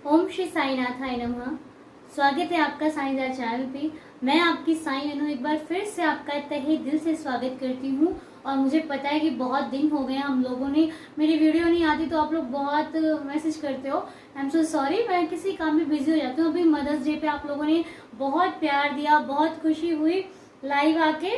ओम श्री साईनाथाय नमः। स्वागत है आपका साईनाथ चैनल पे। मैं आपकी साई अनु एक बार फिर से आपका तहे दिल से स्वागत करती हूँ। और मुझे पता है कि बहुत दिन हो गए हम लोगों ने मेरी वीडियो नहीं आती तो आप लोग बहुत मैसेज करते हो। आई एम सो सॉरी, मैं किसी काम में बिजी हो जाती हूँ। अभी मदर्स डे पे आप लोगों ने बहुत प्यार दिया, बहुत खुशी हुई लाइव आके,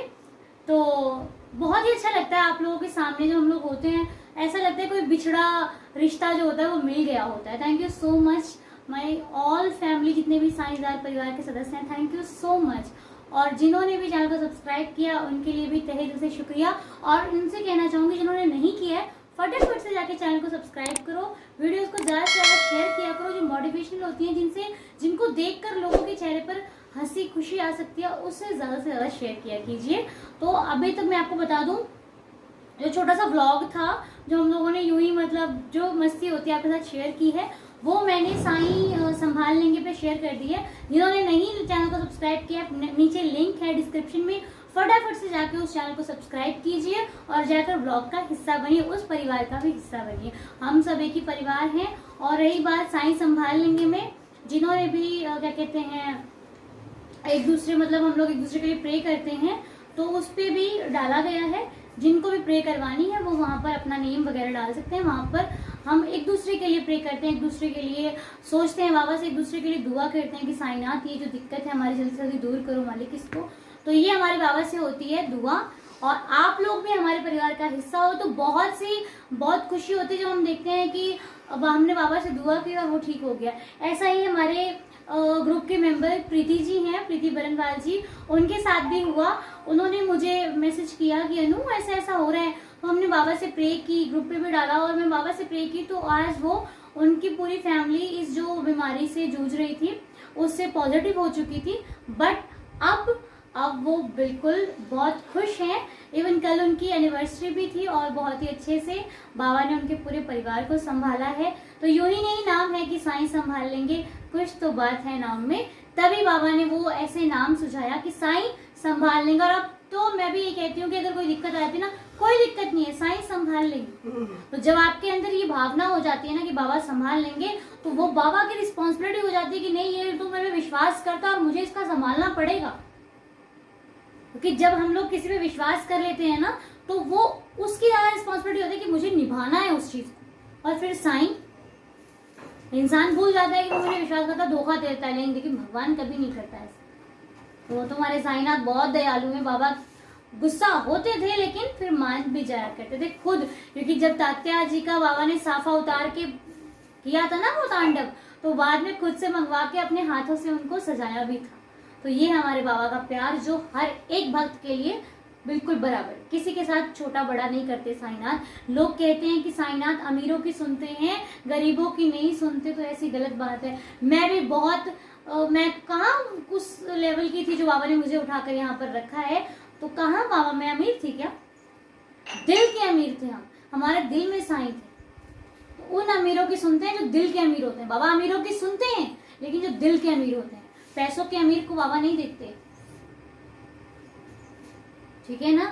तो बहुत ही अच्छा लगता है। आप लोगों के सामने जो हम लोग होते हैं ऐसा लगता है कोई बिछड़ा रिश्ता जो होता है वो मिल गया होता है। Thank you so much my all family, जितने भी साईदार परिवार के सदस्य हैं, थैंक यू सो मच। और जिन्होंने भी चैनल को सब्सक्राइब किया उनके लिए भी तहे दिल से शुक्रिया। और उनसे कहना चाहूंगी जिन्होंने नहीं किया है फटाफट से जाके चैनल को सब्सक्राइब करो, वीडियोस को ज़्यादा से ज़्यादा शेयर किया करो। जो मोटिवेशनल होती हैं, जिनको देखकर लोगों के चेहरे पर हंसी खुशी आ सकती है, उससे ज़्यादा से ज़्यादा शेयर किया कीजिए। तो अभी तक मैं आपको बता दूं, जो छोटा सा व्लॉग था जो हम लोगों ने यूं ही मतलब जो मस्ती होती है आपके साथ शेयर की है, वो मैंने साई संभाल लेंगे पे शेयर कर दी है। जिन्होंने नहीं चैनल को सब्सक्राइब किया, नीचे लिंक है डिस्क्रिप्शन में, फटाफट से जाके उस चैनल को सब्सक्राइब कीजिए और जाकर ब्लॉग का हिस्सा बनिए, उस परिवार का भी हिस्सा बनिए। हम सब एक ही परिवार हैं। और रही बात साई संभाल लेंगे में, जिन्होंने भी क्या कहते हैं एक दूसरे मतलब हम लोग एक दूसरे के लिए प्रे करते हैं, तो उस पर भी डाला गया है। जिनको भी प्रे करवानी है वो वहाँ पर अपना नेम वगैरह डाल सकते हैं। वहाँ पर हम एक दूसरे के लिए प्रे करते हैं, एक दूसरे के लिए सोचते हैं, बाबा से एक दूसरे के लिए दुआ करते हैं कि साईनाथ ये जो दिक्कत है हमारी जल्दी से जल्दी दूर करो मालिक इसको। तो ये हमारे बाबा से होती है दुआ। और आप लोग भी हमारे परिवार का हिस्सा हो तो बहुत खुशी होती है जब हम देखते हैं कि अब हमने बाबा से दुआ की और वो ठीक हो गया। ऐसा ही हमारे ग्रुप के मेंबर प्रीति जी हैं, प्रीति बरनवाल जी, उनके साथ भी हुआ। उन्होंने मुझे मैसेज किया कि अनु ऐसा ऐसा हो रहा है, तो हमने बाबा से प्रे की, ग्रुप पे भी डाला और मैं बाबा से प्रे की, तो आज वो उनकी पूरी फैमिली इस जो बीमारी से जूझ रही थी उससे पॉजिटिव हो चुकी थी। बट अब वो बिल्कुल बहुत खुश हैं। इवन कल उनकी एनिवर्सरी भी थी और बहुत ही अच्छे से बाबा ने उनके पूरे परिवार को संभाला है। तो यूं ही नहीं नाम है कि साईं संभाल लेंगे, कुछ तो बात है नाम में, तभी बाबा ने वो ऐसे नाम सुझाया कि साईं संभाल लेंगे। और अब तो मैं भी ये कहती हूँ कि अगर कोई दिक्कत आती है ना, कोई दिक्कत नहीं है, साईं संभाल लेंगे। तो जब आपके अंदर ये भावना हो जाती है ना कि बाबा संभाल लेंगे, तो वो बाबा की रिस्पॉन्सिबिलिटी हो जाती है कि नहीं ये तो मेरे विश्वास करता और मुझे इसका संभालना पड़ेगा। क्योंकि जब हम लोग किसी पे विश्वास कर लेते हैं ना, तो वो उसकी ज्यादा रिस्पॉन्सिबिलिटी होती है कि मुझे निभाना है उस चीज को। और फिर साईं, इंसान भूल जाता है कि मुझे विश्वास करता, धोखा देता है, लेकिन देखिए भगवान कभी नहीं करता है। तो वो तुम्हारे साईनाथ बहुत दयालु हैं। बाबा गुस्सा होते थे लेकिन फिर मान भी जाया करते थे खुद, क्योंकि जब तात्या जी का बाबा ने साफा उतार के किया था ना वो तांडव, तो बाद में खुद से मंगवा के अपने हाथों से उनको सजाया भी था। तो ये हमारे बाबा का प्यार जो हर एक भक्त के लिए बिल्कुल बराबर, किसी के साथ छोटा बड़ा नहीं करते साईनाथ। लोग कहते हैं कि साईनाथ अमीरों की सुनते हैं, गरीबों की नहीं सुनते, तो ऐसी गलत बात है। मैं भी मैं कहाँ उस लेवल की थी जो बाबा ने मुझे उठाकर यहाँ पर रखा है। तो कहाँ बाबा मैं अमीर थी क्या? दिल के अमीर थे हम, हमारे दिल में साईं थे। तो उन अमीरों की सुनते हैं जो दिल के अमीर होते हैं। बाबा अमीरों की सुनते हैं लेकिन जो दिल के अमीर होते हैं, पैसों के अमीर को बाबा नहीं देखते, ठीक है ना।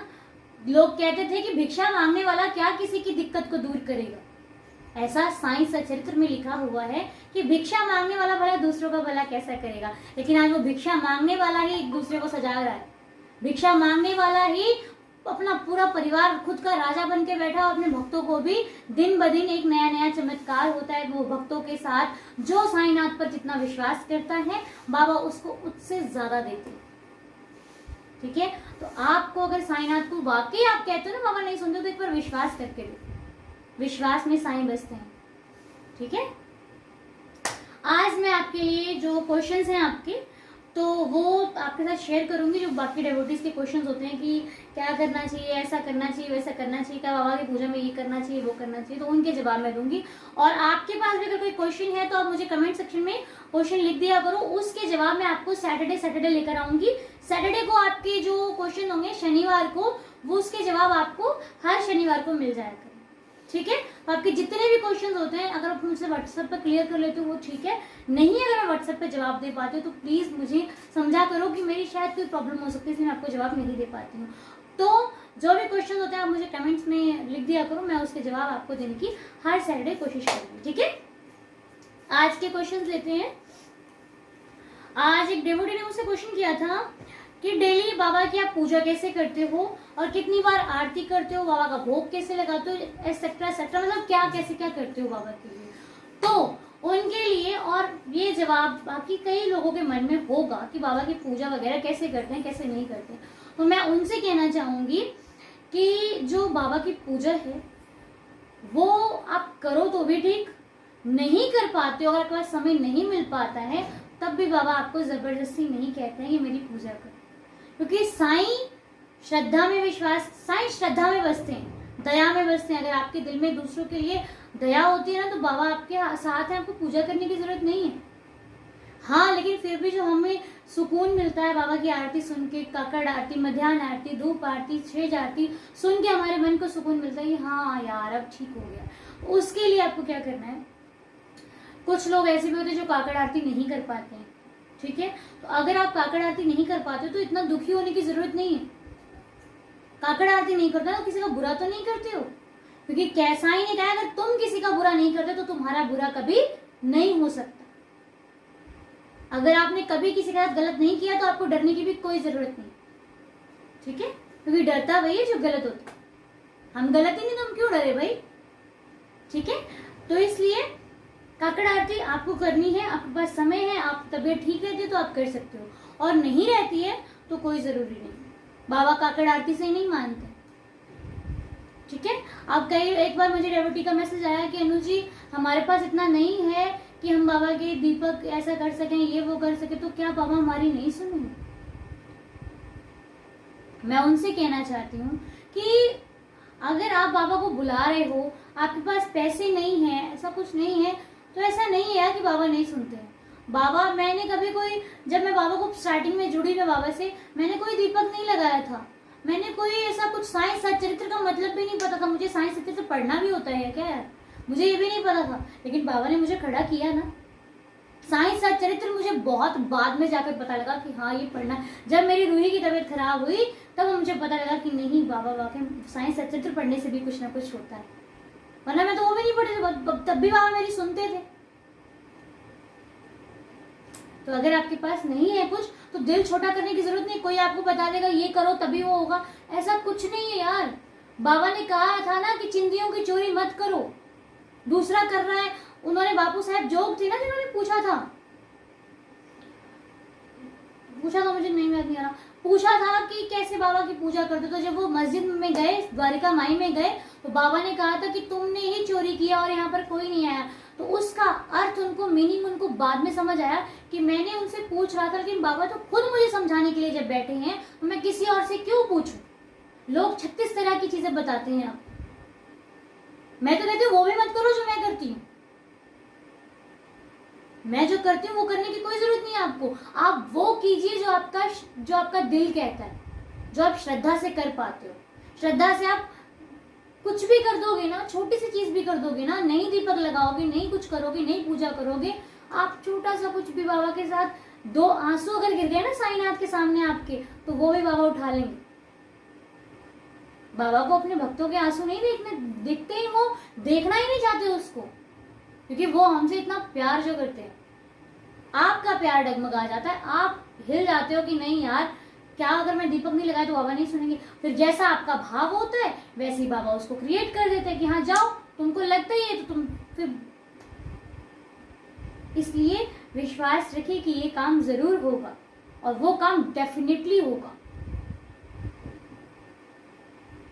लोग कहते थे कि भिक्षा मांगने वाला क्या किसी की दिक्कत को दूर करेगा। ऐसा साईं सचरित्र में लिखा हुआ है कि भिक्षा मांगने वाला भला दूसरों का भला कैसा करेगा। लेकिन आज वो भिक्षा मांगने वाला ही एक दूसरे को सजा रहा है, भिक्षा मांगने वाला ही अपना पूरा परिवार खुद का राजा बन के बैठा। और अपने भक्तों को भी दिन ब दिन एक नया नया चमत्कार होता है वो भक्तों के साथ। जो साईनाथ पर जितना विश्वास करता है बाबा उसको उससे ज्यादा देते हैं, ठीक है। तो आपको अगर साईनाथ को वाकई आप कहते हो ना बाबा नहीं सुनते, तो एक बार विश्वास करके देखो, विश्वास में साईं बसते हैं, ठीक है। आज मैं आपके लिए जो क्वेश्चंस हैं आपके, तो वो आपके साथ शेयर करूंगी। जो बाकी डेवोटीज के क्वेश्चंस होते हैं कि क्या करना चाहिए, ऐसा करना चाहिए, वैसा करना चाहिए, क्या बाबा की पूजा में ये करना चाहिए, वो करना चाहिए, तो उनके जवाब मैं दूंगी। और आपके पास भी अगर कोई क्वेश्चन है तो आप मुझे कमेंट सेक्शन में क्वेश्चन लिख दिया करो, उसके जवाब मैं आपको सैटरडे लेकर आऊंगी। सैटरडे को आपके जो क्वेश्चन होंगे शनिवार को, वो उसके जवाब आपको हर शनिवार को मिल जाएगा, ठीक है। तो आपके जितने भी क्वेश्चंस होते हैं अगर आप मुझसे व्हाट्सएप पर क्लियर कर लेते हो वो ठीक है, नहीं अगर मैं व्हाट्सएप पे जवाब दे पाती हूँ तो प्लीज मुझे समझा करो कि मेरी शायद कोई प्रॉब्लम हो सकती है इसलिए मैं आपको जवाब नहीं दे पाती हूँ। तो जो भी क्वेश्चन होते हैं आप मुझे कमेंट्स में लिख दिया करो, मैं उसके जवाब आपको देने की हर सैटरडे कोशिश करूंगी, ठीक है। आज के क्वेश्चंस लेते हैं। आज एक डेवोटी ने मुझसे क्वेश्चन किया था कि डेली बाबा की आप पूजा कैसे करते हो और कितनी बार आरती करते हो, बाबा का भोग कैसे लगाते हो, एक्सेट्रा एक्सेट्रा, मतलब क्या कैसे क्या करते हो बाबा के लिए। तो उनके लिए, और ये जवाब बाकी कई लोगों के मन में होगा कि बाबा की पूजा वगैरह कैसे करते हैं कैसे नहीं करते, तो मैं उनसे कहना चाहूंगी कि जो बाबा की पूजा है वो आप करो तो भी ठीक, नहीं कर पाते हो, अगर आपके पास समय नहीं मिल पाता है तब भी बाबा आपको जबरदस्ती नहीं कहते हैं कि मेरी पूजा कर, क्योंकि साईं श्रद्धा में विश्वास, साईं श्रद्धा में बसते हैं, दया में बसते हैं। अगर आपके दिल में दूसरों के लिए दया होती है ना, तो बाबा आपके साथ है, आपको पूजा करने की जरूरत नहीं है। हाँ, लेकिन फिर भी जो हमें सुकून मिलता है बाबा की आरती सुन के, काकड़ आरती, मध्याह्न आरती, धूप आरती, छेज आरती सुन के हमारे मन को सुकून मिलता है कि हाँ यार अब ठीक हो गया। उसके लिए आपको क्या करना है, कुछ लोग ऐसे भी होते हैं जो काकड़ आरती नहीं कर पाते हैं, ठीक है। तो अगर आप काकड़ आरती नहीं कर पाते तो इतना दुखी होने की जरूरत नहीं है। काकड़ आरती नहीं करते तो किसी का बुरा तो नहीं करते हो, क्योंकि कैसा ही नहीं कहा, अगर तुम किसी का बुरा नहीं करते तो तुम्हारा बुरा कभी नहीं हो सकता। अगर आपने कभी किसी के साथ गलत नहीं किया तो आपको डरने की भी कोई जरूरत नहीं, ठीक है, क्योंकि डरता वही है जो गलत होता है। हम गलत ही नहीं तो हम क्यों डरे भाई, ठीक है। तो इसलिए काकड़ आरती आपको करनी है, आपके पास समय है, आप तबीयत ठीक रहती है तो आप कर सकते हो, और नहीं रहती है तो कोई जरूरी नहीं। बाबा काकड़ आरती से ही नहीं मानते, ठीक है। अब कई एक बार मुझे डेवोटी का मैसेज आया कि अनु जी हमारे पास इतना नहीं है कि हम बाबा के दीपक ऐसा कर सकें, ये वो कर सके, तो क्या बाबा हमारी नहीं सुनेंगे। मैं उनसे कहना चाहती हूँ कि अगर आप बाबा को बुला रहे हो, आपके पास पैसे नहीं है, ऐसा कुछ नहीं है, तो ऐसा नहीं है कि बाबा नहीं सुनते हैं। बाबा, मैंने कभी कोई, जब मैं बाबा को स्टार्टिंग में जुड़ी मैं बाबा से, मैंने कोई दीपक नहीं लगाया था, मैंने कोई ऐसा कुछ साइंस सच्चरित्र का मतलब भी नहीं पता था। मुझे साइंस सच्चरित्र पढ़ना भी होता है क्या यार, मुझे ये भी नहीं पता था, लेकिन बाबा ने मुझे खड़ा किया ना। साइंस सच्चरित्र मुझे बहुत बाद में जाकर पता लगा कि हाँ ये पढ़ना, जब मेरी रूही की तबीयत खराब हुई तब मुझे पता लगा कि नहीं बाबा वाकई साइंस सच्चरित्र पढ़ने से भी कुछ ना कुछ होता है, वरना मैं तो वो भी नहीं पढ़ी थी, तब भी बाबा मेरी सुनते थे। तो अगर आपके पास नहीं है कुछ तो दिल छोटा करने की जरूरत नहीं, कोई आपको बता देगा ये करो तभी वो होगा, ऐसा कुछ नहीं है यार। बाबा ने कहा था ना कि चिंदियों की चोरी मत करो, दूसरा कर रहा है। उन्होंने बापू साहब जोग थे ना जिन्होंने पूछा था मुझे नहीं याद नहीं आ रहा, पूछा था कि कैसे बाबा की पूजा करते, तो जब वो मस्जिद में गए, द्वारिका माई में गए, तो बाबा ने कहा था कि तुमने ही चोरी किया और यहाँ पर कोई नहीं आया। तो उसका अर्थ उनको, मीनिंग उनको बाद में समझ आया कि मैंने उनसे पूछ रहा था, लेकिन बाबा तो खुद मुझे समझाने के लिए जब बैठे हैं तो मैं किसी और से क्यों पूछूं। लोग 36 तरह की चीजें बताते हैं, आप मैं तो कहती हूँ वो भी मत करो जो मैं करती हूँ। मैं जो करती हूँ वो करने की कोई जरूरत नहीं है आपको, आप वो कीजिए जो आपका दिल कहता है, जो आप श्रद्धा से कर पाते हो। श्रद्धा से आप कुछ भी कर दोगे ना, छोटी सी चीज भी कर दोगे ना, नहीं दीपक लगाओगे, नहीं कुछ करोगे, नहीं पूजा करोगे, आप छोटा सा कुछ भी बाबा के साथ 2 आंसू अगर गिर गए ना साईनाथ के सामने आपके, तो वो भी बाबा उठा लेंगे। बाबा को अपने भक्तों के आंसू नहीं दिखते ही, वो देखना ही नहीं चाहते उसको, क्योंकि वो हमसे इतना प्यार जो करते हैं। आपका प्यार डगमगा जाता है, आप हिल जाते हो कि नहीं यार क्या अगर मैं दीपक नहीं लगाया तो बाबा नहीं सुनेंगे। फिर जैसा आपका भाव होता है वैसे ही बाबा उसको क्रिएट कर देते हैं कि हाँ जाओ, तुमको लगता ही है तो तुम फिर। इसलिए विश्वास रखिए कि ये काम जरूर होगा और वो काम डेफिनेटली होगा।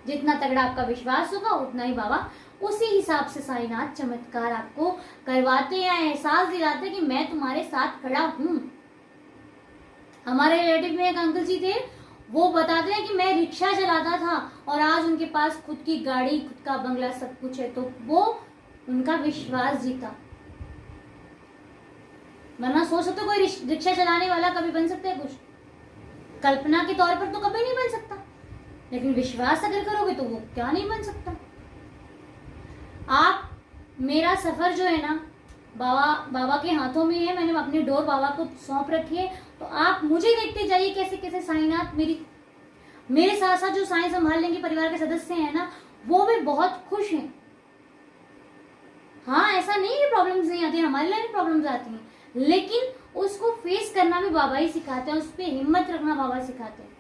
जितना तगड़ा आपका विश्वास होगा उतना ही बाबा उसी हिसाब से साईनाथ चमत्कार आपको करवाते हैं, एहसास दिलाते हैं कि मैं तुम्हारे साथ खड़ा हूं। हमारे रिलेटिव में एक अंकल जी थे, वो बताते हैं कि मैं रिक्शा चलाता था और आज उनके पास खुद की गाड़ी, खुद का बंगला, सब कुछ है, तो वो उनका विश्वास जीता। वरना सोच सकते हो कोई रिक्शा चलाने वाला कभी बन सकता है कुछ, कल्पना के तौर पर तो कभी नहीं बन सकता, लेकिन विश्वास अगर करोगे तो वो क्या नहीं बन सकता। आप, मेरा सफर जो है ना बाबा के हाथों में है, मैंने अपनी डोर बाबा को सौंप रखी है, तो आप मुझे देखते जाइए कैसे कैसे साईनाथ मेरे साथ साथ जो साईं संभालने के परिवार के सदस्य हैं ना, वो भी बहुत खुश हैं। हाँ, ऐसा नहीं है प्रॉब्लम्स नहीं आती, हमारे लिए भी प्रॉब्लम्स आती हैं, लेकिन उसको फेस करना भी बाबा ही सिखाते हैं, उस पर हिम्मत रखना बाबा सिखाते हैं।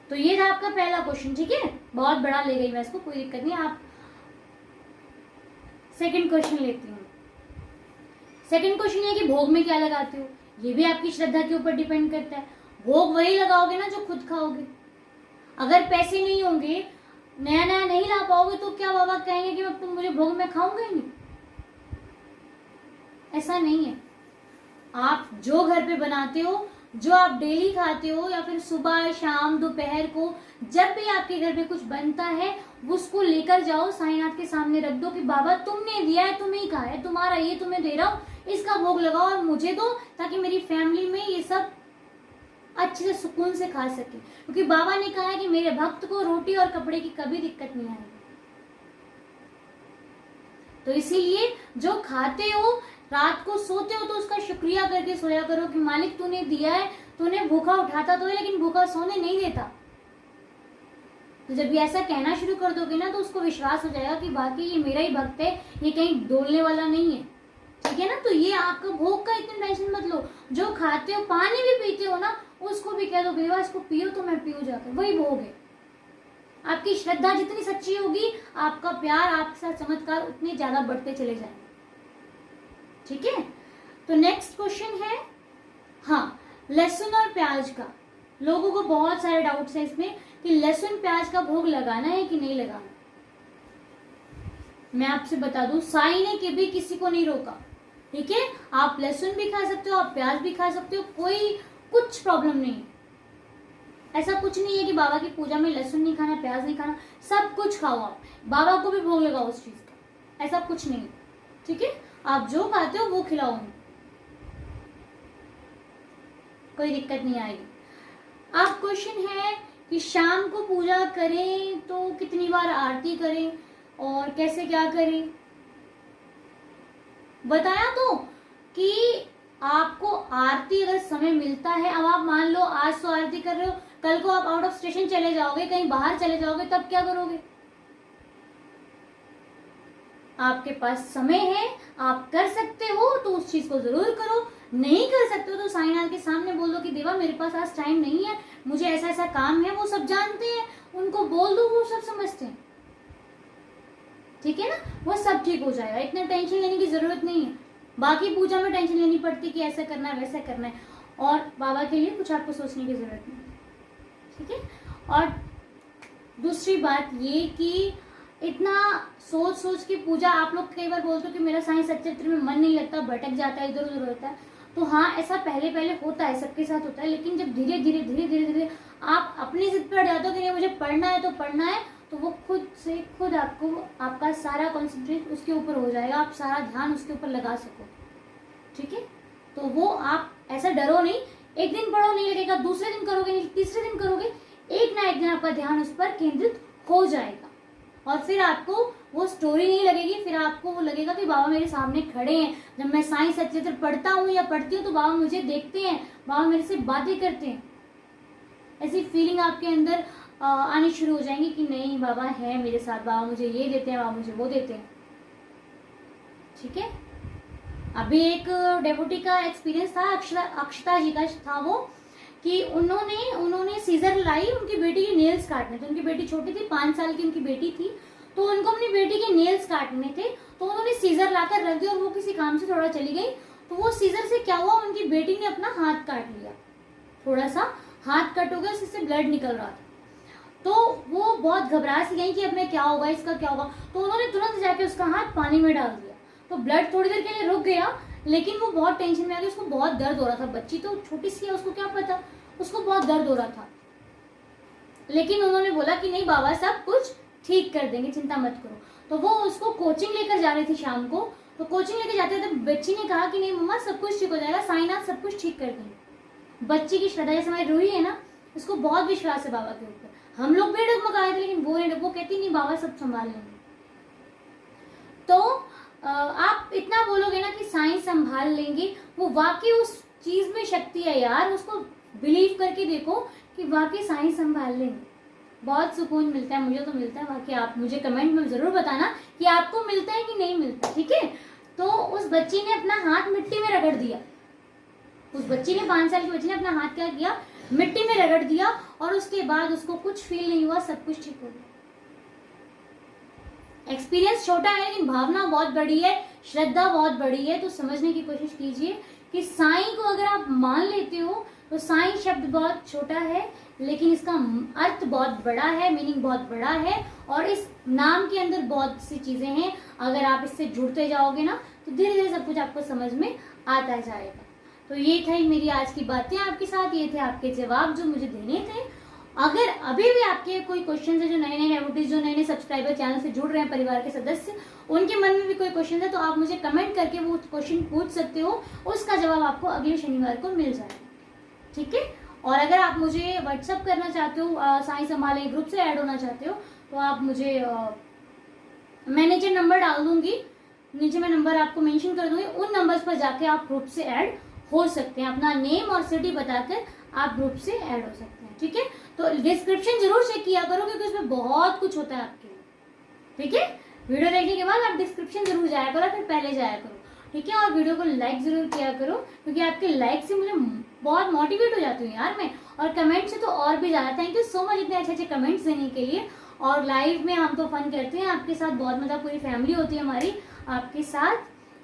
तो ये था आपका पहला क्वेश्चन, ठीक है, बहुत बड़ा ले गई मैं इसको, कोई दिक्कत नहीं। आप सेकंड क्वेश्चन लेती हूँ। सेकंड क्वेश्चन ये कि भोग में क्या लगाते हो, ये भी आपकी श्रद्धा के ऊपर डिपेंड करता है। भोग वही लगाओगे ना जो खुद खाओगे। अगर पैसे नहीं होंगे, नया नया नहीं ला पाओगे, तो क्या बाबा कहेंगे कि तुम मुझे भोग में खाऊंगा ही नहीं? ऐसा नहीं है। आप जो घर पे बनाते हो, जो आप डेली खाते हो, या फिर सुबह शाम दोपहर को जब भी आपके घर पे कुछ बनता है, उसको लेकर जाओ, साईनाथ के सामने रख दो कि बाबा तुमने दिया है, तुम्हें ही खाया है, तुम्हारा ये तुम्हें दे रहा हूँ, इसका भोग लगाओ और मुझे दो, ताकि मेरी फैमिली में ये सब अच्छे से सुकून से खा सके। क्योंकि बाबा ने कहा है कि मेरे भक्त को रोटी और कपड़े की कभी दिक्कत नहीं आएगी। तो इसीलिए जो खाते हो, रात को सोते हो, तो उसका शुक्रिया करके सोया करो कि मालिक तूने दिया है, तूने भूखा उठाता तो है लेकिन भूखा सोने नहीं देता। तो जब ये ऐसा कहना शुरू कर दोगे ना, तो उसको विश्वास हो जाएगा कि बाकी ये मेरा ही भक्त है, ये कहीं डोलने वाला नहीं है, ठीक है ना। तो ये आपका भोग का इतनी टेंशन मत लो। जो खाते हो, पानी भी पीते हो ना, उसको भी कह दो बेवा इसको पियो तो मैं पीऊँ जाकर, वही भोग है। आपकी श्रद्धा जितनी सच्ची होगी, आपका प्यार, आपके साथ चमत्कार उतने ज्यादा बढ़ते चले जाएंगे, ठीक है। तो नेक्स्ट क्वेश्चन है, हाँ, लहसुन और प्याज का। लोगों को बहुत सारे डाउट्स हैं इसमें कि लहसुन प्याज का भोग लगाना है कि नहीं लगाना। मैं आपसे बता दूं, साईं ने कभी किसी को नहीं रोका, ठीक है। आप लहसुन भी खा सकते हो, आप प्याज भी खा सकते हो, कोई कुछ प्रॉब्लम नहीं है। ऐसा कुछ नहीं है कि बाबा की पूजा में लहसुन नहीं खाना, प्याज नहीं खाना, सब कुछ खाओ आप, बाबा को भी भोग लगाओ उस चीज का, ऐसा कुछ नहीं है, ठीक है। आप जो खाते हो वो खिलाओ, कोई दिक्कत नहीं आएगी। अब क्वेश्चन है कि शाम को पूजा करें तो कितनी बार आरती करें और कैसे क्या करें। बताया तो कि आपको आरती अगर समय मिलता है, अब आप मान लो आज तो आरती कर रहे हो, कल को आप आउट ऑफ स्टेशन चले जाओगे, कहीं बाहर चले जाओगे, तब क्या करोगे? आपके पास समय है, आप कर सकते हो तो उस चीज को जरूर करो, नहीं कर सकते हो तो साईनाथ के सामने बोल दो कि देवा मेरे पास आज टाइम नहीं है, मुझे ऐसा ऐसा काम है। वो सब जानते हैं, उनको बोल दो, वो सब समझते हैं, ठीक है ना। वो सब ठीक हो जाएगा, इतना टेंशन लेने की जरूरत नहीं है। बाकी पूजा में टेंशन लेनी पड़ती कि ऐसा करना है वैसा करना है, और बाबा के लिए कुछ आपको सोचने की जरूरत नहीं, ठीक है। और दूसरी बात ये कि इतना सोच सोच के पूजा, आप लोग कई बार बोलते हो कि मेरा साईं सच्चित्र में मन नहीं लगता, भटक जाता है, इधर उधर होता है। तो हाँ, ऐसा पहले पहले होता है, सबके साथ होता है, लेकिन जब धीरे धीरे धीरे धीरे धीरे आप अपनी जिद पर जाते हो कि नहीं मुझे पढ़ना है तो पढ़ना है, तो वो खुद से खुद आपको, आपका सारा कॉन्सेंट्रेट उसके ऊपर हो जाएगा, आप सारा ध्यान उसके ऊपर लगा सको, ठीक है। तो वो आप ऐसा डरो नहीं, एक दिन पढ़ो नहीं लगेगा, दूसरे दिन करोगे, तीसरे दिन करोगे, एक ना एक दिन आपका ध्यान उस पर केंद्रित हो जाएगा, और फिर आपको वो स्टोरी नहीं लगेगी, फिर आपको वो लगेगा कि बाबा मेरे सामने खड़े हैं। जब मैं साईं सच्चित्र पढ़ता हूँ या पढ़ती हूँ तो बाबा मुझे देखते हैं, बाबा मेरे से बातें करते हैं। ऐसी फीलिंग आपके अंदर आनी शुरू हो जाएंगी कि नहीं बाबा है मेरे साथ, बाबा मुझे ये देते हैं, बाबा मुझे वो देते हैं, ठीक है। अभी एक डेवोटी का एक्सपीरियंस था, अक्षता जी का था वो, कि उन्होंने सीजर लाई उनकी बेटी के नेल्स काटने थे। उनकी बेटी छोटी थी, 5 साल की उनकी बेटी थी, तो उनको अपनी बेटी के नेल्स काटने थे, तो उन्होंने सीजर लाकर रख दिया और वो किसी काम से थोड़ा चली गई, तो वो सीजर से क्या हुआ, उनकी बेटी ने अपना हाथ काट लिया, थोड़ा सा हाथ कट हो गया, उससे ब्लड निकल रहा था। तो वो बहुत घबरा सी गई कि अब मैं क्या होगा, इसका क्या होगा, तो उन्होंने तुरंत जाके उसका हाथ पानी में डाल दिया, तो ब्लड थोड़ी देर के लिए रुक गया, लेकिन वो बहुत टेंशन में आ गई, उसको बहुत दर्द हो रहा था। बच्ची तो छोटी सी है, उसको क्या पता, उसको बहुत दर्द हो रहा था। लेकिन उन्होंने बोला कि नहीं बाबा सब कुछ ठीक कर देंगे, चिंता मत करो। तो वो उसको कोचिंग लेकर जा रही थी शाम को, तो कोचिंग लेकर जाते थे, बच्ची ने कहा कि नहीं मम्मा सब कुछ ठीक हो जाएगा, साईनाथ सब कुछ ठीक कर देंगे। बच्ची की श्रद्धा, जैसे हमारी रूही है ना, उसको बहुत विश्वास है बाबा के ऊपर। हम लोग भी डगमगाए थे, लेकिन वो कहती नहीं बाबा सब संभाल लेंगे। तो आप इतना बोलोगे ना कि साईं संभाल लेंगे, वो वाकई उस चीज में शक्ति है यार, उसको बिलीव करके देखो कि वाकई साईं संभाल लेंगे, बहुत सुकून मिलता है, मुझे तो मिलता है। बाकी आप मुझे कमेंट में ज़रूर बताना कि आपको मिलता है कि नहीं मिलता, ठीक है। तो उस बच्ची ने अपना हाथ मिट्टी में रगड़ दिया, उस बच्ची ने 5 साल की बच्ची ने अपना हाथ क्या किया, मिट्टी में रगड़ दिया, और उसके बाद उसको कुछ फील नहीं हुआ, सब कुछ ठीक हो गया। एक्सपीरियंस छोटा है लेकिन भावना बहुत बड़ी है, श्रद्धा बहुत बड़ी है। तो समझने की कोशिश कीजिए कि साईं को अगर आप मान लेते हो तो साईं शब्द बहुत छोटा है लेकिन इसका अर्थ बहुत बड़ा है, मीनिंग बहुत बड़ा है, और इस नाम के अंदर बहुत सी चीजें हैं। अगर आप इससे जुड़ते जाओगे ना तो धीरे धीरे सब कुछ आपको समझ में आता जाएगा। तो ये थी मेरी आज की बातें आपके साथ, ये थे आपके जवाब जो मुझे देने थे। अगर अभी भी आपके कोई क्वेश्चन है, जो नए नए डेवोटीज, जो नए नए सब्सक्राइबर चैनल से जुड़ रहे हैं, परिवार के सदस्य, उनके मन में भी कोई क्वेश्चन है तो आप मुझे कमेंट करके वो क्वेश्चन पूछ सकते हो, उसका जवाब आपको अगले शनिवार को मिल जाएगा, ठीक है। और अगर आप मुझे व्हाट्सअप करना चाहते हो, साईं संभाले ग्रुप से ऐड होना चाहते हो, तो आप मुझे मैं नीचे नंबर डाल दूंगी, नीचे मैं नंबर आपको मेंशन कर दूंगी, उन नंबर्स पर जाके आप ग्रुप से ऐड हो सकते हैं। अपना नेम और सिटी बताकर आप ग्रुप से ऐड हो सकते हैं, ठीक है। तो डिस्क्रिप्शन जरूर चेक किया करो क्योंकि उसमें बहुत कुछ होता है आपके लिए, ठीक है। वीडियो देखने के बाद आप डिस्क्रिप्शन जरूर जाया करो, फिर पहले जाया करो, ठीक है। और वीडियो को लाइक जरूर किया करो क्योंकि आपके लाइक से मुझे बहुत मोटिवेट हो जाती हूँ यार मैं, और कमेंट से तो और भी ज्यादा। थैंक यू सो मच इतने अच्छे अच्छे कमेंट्स देने के लिए। और लाइव में हम तो फन करते हैं आपके साथ, बहुत मतलब पूरी फैमिली होती है हमारी आपके साथ,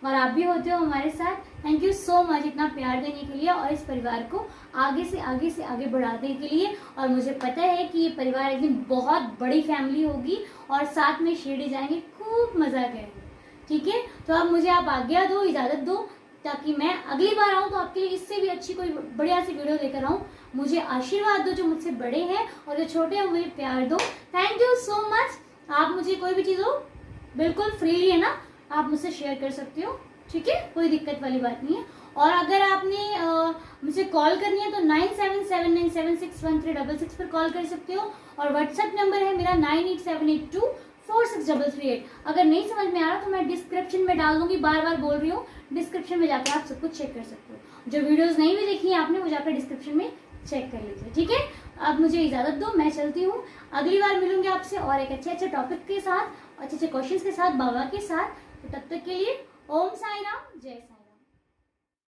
और आप भी होते हो हमारे साथ। थैंक यू सो मच इतना प्यार देने के लिए और इस परिवार को आगे से आगे बढ़ाने के लिए। और मुझे पता है कि ये परिवार एक दिन बहुत बड़ी फैमिली होगी और साथ में शिरडी जाएंगे, खूब मजा करेंगे, ठीक है। तो अब मुझे आप आज्ञा दो, इजाजत दो, ताकि मैं अगली बार आऊँ तो आपके लिए इससे भी अच्छी कोई बढ़िया सी वीडियो लेकर आऊँ। मुझे आशीर्वाद दो जो मुझसे बड़े हैं, और जो छोटे हैं मुझे प्यार दो। Thank you so much. आप मुझे कोई भी चीज़ हो बिल्कुल फ्रीली है ना, आप मुझसे शेयर कर सकते हो, ठीक है, कोई दिक्कत वाली बात नहीं है। और अगर आपने मुझे कॉल करनी है तो 9779761366 पर कॉल कर सकते हो। और व्हाट्सएप नंबर है मेरा 9878246338। अगर नहीं समझ में आ रहा तो मैं डिस्क्रिप्शन में डाल दूंगी, बार बार बोल रही हूँ, डिस्क्रिप्शन में जाकर आप सब कुछ चेक कर सकते हो। जो वीडियोस नहीं भी देखी है आपने, वो जाकर डिस्क्रिप्शन में चेक कर लीजिए, ठीक है। अब मुझे इजाजत दो, मैं चलती हूँ। अगली बार मिलूंगी आपसे और एक अच्छे अच्छे टॉपिक के साथ, अच्छे अच्छे क्वेश्चन के साथ, बाबा के साथ। तो तब तक के लिए ओम साई राम, जय साई।